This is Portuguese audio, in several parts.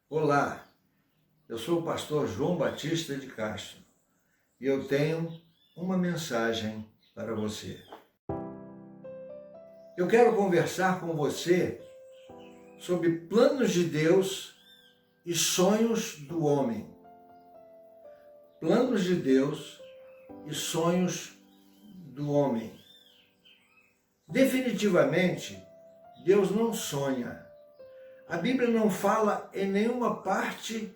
Olá, eu sou o pastor João Batista de Castro e eu tenho uma mensagem para você. Eu quero conversar com você sobre planos de Deus e sonhos do homem. Planos de Deus e sonhos do homem. Definitivamente, Deus não sonha. A Bíblia não fala em nenhuma parte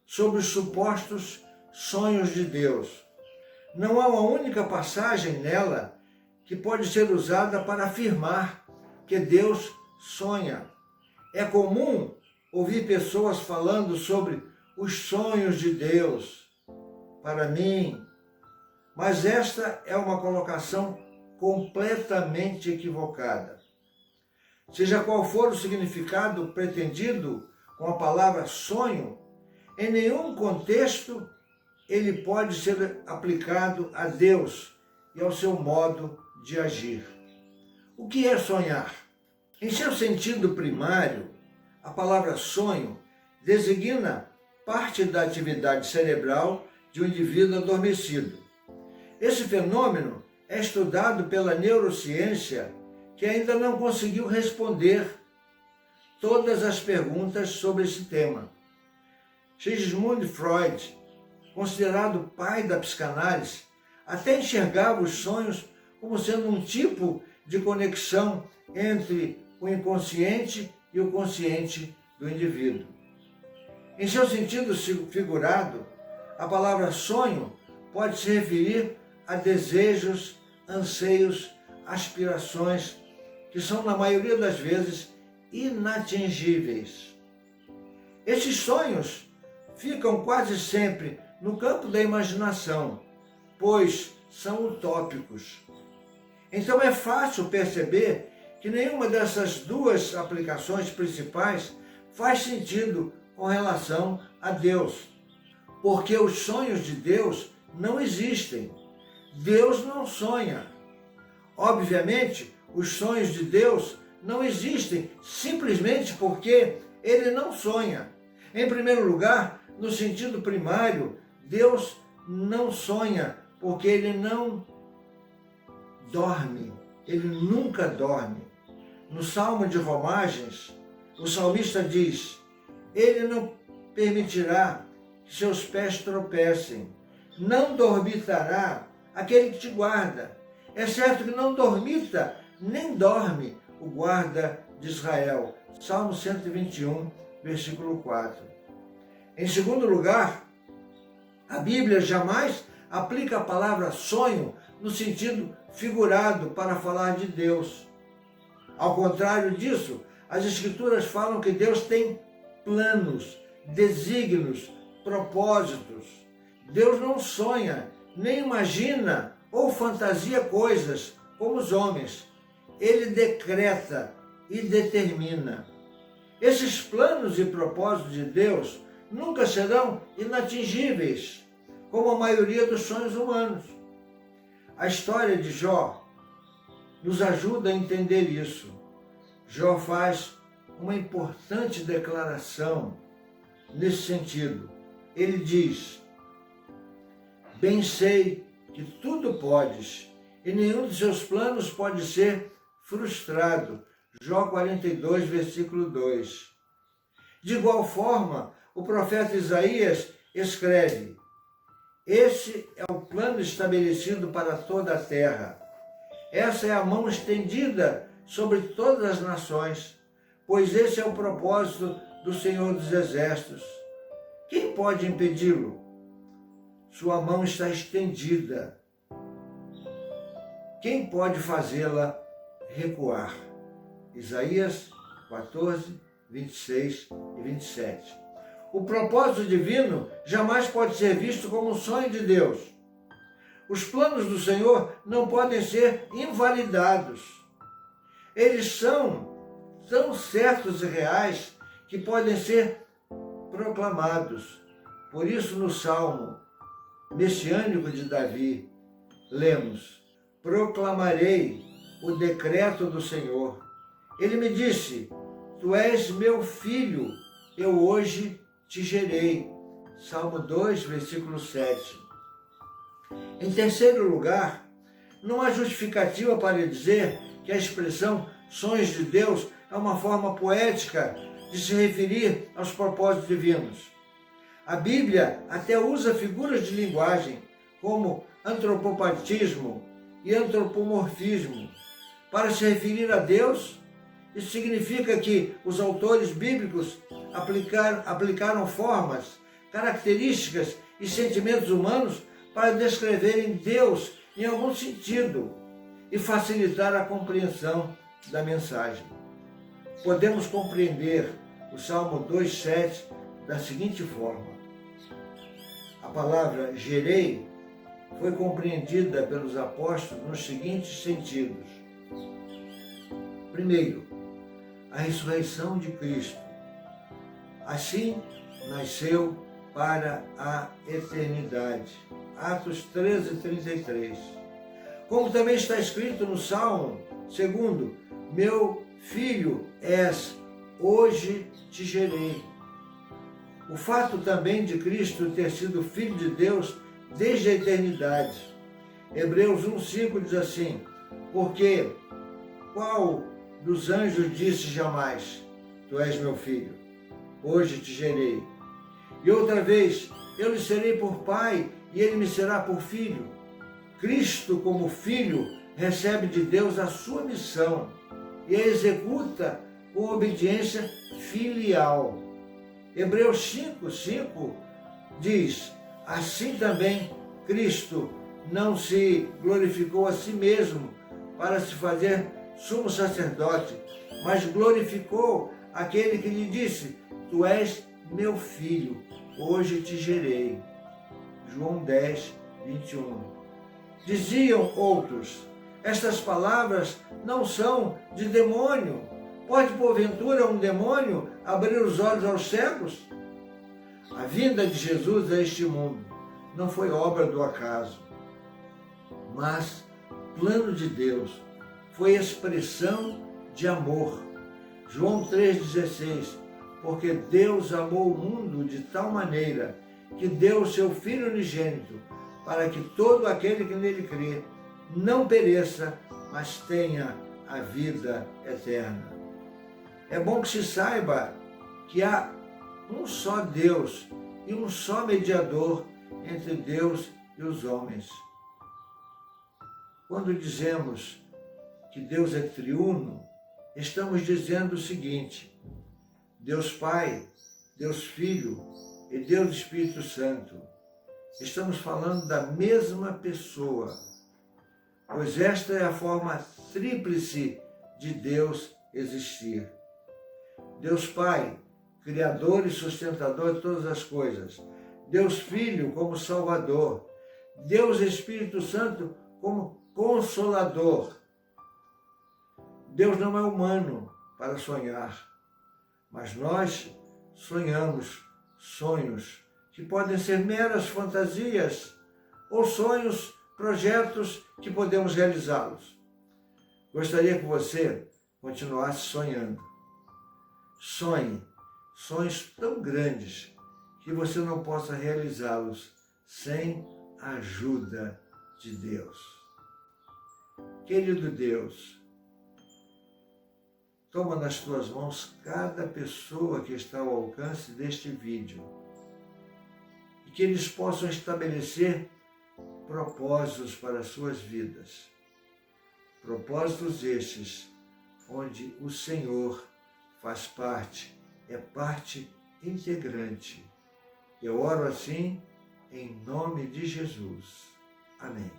sobre os supostos sonhos de Deus. Não há uma única passagem nela que pode ser usada para afirmar que Deus sonha. É comum ouvir pessoas falando sobre os sonhos de Deus para mim, mas esta é uma colocação completamente equivocada. Seja qual for o significado pretendido com a palavra sonho, em nenhum contexto ele pode ser aplicado a Deus e ao seu modo de agir. O que é sonhar? Em seu sentido primário, a palavra sonho designa parte da atividade cerebral de um indivíduo adormecido. Esse fenômeno é estudado pela neurociência, que ainda não conseguiu responder todas as perguntas sobre esse tema. Sigmund Freud, considerado pai da psicanálise, até enxergava os sonhos como sendo um tipo de conexão entre o inconsciente e o consciente do indivíduo. Em seu sentido figurado, a palavra sonho pode se referir a desejos, anseios, aspirações, que são, na maioria das vezes, inatingíveis. Esses sonhos ficam quase sempre no campo da imaginação, pois são utópicos. Então é fácil perceber que nenhuma dessas duas aplicações principais faz sentido com relação a Deus, porque os sonhos de Deus não existem. Deus não sonha. Obviamente, os sonhos de Deus não existem simplesmente porque Ele não sonha. Em primeiro lugar, no sentido primário, Deus não sonha porque Ele não dorme. Ele nunca dorme. No Salmo de Romagens, o salmista diz: Ele não permitirá que seus pés tropecem. Não dormitará aquele que te guarda. É certo que não dormita, nem dorme o guarda de Israel. Salmo 121, versículo 4. Em segundo lugar, a Bíblia jamais aplica a palavra sonho no sentido figurado para falar de Deus. Ao contrário disso, as Escrituras falam que Deus tem planos, desígnios, propósitos. Deus não sonha, nem imagina ou fantasia coisas como os homens. Ele decreta e determina. Esses planos e propósitos de Deus nunca serão inatingíveis, como a maioria dos sonhos humanos. A história de Jó nos ajuda a entender isso. Jó faz uma importante declaração nesse sentido. Ele diz: bem sei que tudo podes, e nenhum de seus planos pode ser frustrado. Jó 42, versículo 2. De igual forma, o profeta Isaías escreve: esse é o plano estabelecido para toda a terra. Essa é a mão estendida sobre todas as nações, pois esse é o propósito do Senhor dos Exércitos. Quem pode impedi-lo? Sua mão está estendida. Quem pode fazê-la recuar? Isaías 14, 26 e 27. O propósito divino jamais pode ser visto como um sonho de Deus. Os planos do Senhor não podem ser invalidados. Eles são tão certos e reais que podem ser proclamados. Por isso, no Salmo messiânico de Davi, lemos: proclamarei o decreto do Senhor. Ele me disse: tu és meu filho, eu hoje te gerei. Salmo 2, versículo 7. Em terceiro lugar, não há justificativa para dizer que a expressão sonhos de Deus é uma forma poética de se referir aos propósitos divinos. A Bíblia até usa figuras de linguagem como antropopatismo e antropomorfismo para se referir a Deus. Isso significa que os autores bíblicos aplicaram formas, características e sentimentos humanos para descreverem Deus em algum sentido e facilitar a compreensão da mensagem. Podemos compreender o Salmo 2,7 da seguinte forma: a palavra gerei foi compreendida pelos apóstolos nos seguintes sentidos. Primeiro, a ressurreição de Cristo. Assim nasceu para a eternidade. Atos 13:33. Como também está escrito no Salmo 2, meu filho és, hoje te gerei. O fato também de Cristo ter sido Filho de Deus desde a eternidade. Hebreus 1,5 diz assim: porque qual dos anjos disse jamais, tu és meu filho, hoje te gerei. E outra vez, eu lhe serei por pai e ele me será por filho. Cristo, como filho, recebe de Deus a sua missão e a executa com obediência filial. Hebreus 5,5 diz: assim também Cristo não se glorificou a si mesmo para se fazer sumo sacerdote, mas glorificou aquele que lhe disse: tu és meu filho, hoje te gerei. João 10:21. Diziam outros: estas palavras não são de demônio. Pode, porventura, um demônio abrir os olhos aos cegos? A vinda de Jesus a este mundo não foi obra do acaso, mas plano de Deus. Foi expressão de amor. João 3,16. Porque Deus amou o mundo de tal maneira que deu o seu Filho unigênito, para que todo aquele que nele crê não pereça, mas tenha a vida eterna. É bom que se saiba que há um só Deus e um só mediador entre Deus e os homens. Quando dizemos que Deus é triuno, estamos dizendo o seguinte: Deus Pai, Deus Filho e Deus Espírito Santo. Estamos falando da mesma pessoa, pois esta é a forma tríplice de Deus existir. Deus Pai, Criador e sustentador de todas as coisas. Deus Filho como Salvador. Deus Espírito Santo como Consolador. Deus não é humano para sonhar, mas nós sonhamos sonhos que podem ser meras fantasias ou sonhos, projetos que podemos realizá-los. Gostaria que você continuasse sonhando. Sonhe sonhos tão grandes que você não possa realizá-los sem a ajuda de Deus. Querido Deus, toma nas tuas mãos cada pessoa que está ao alcance deste vídeo e que eles possam estabelecer propósitos para as suas vidas. Propósitos estes onde o Senhor faz parte, é parte integrante. Eu oro assim em nome de Jesus. Amém.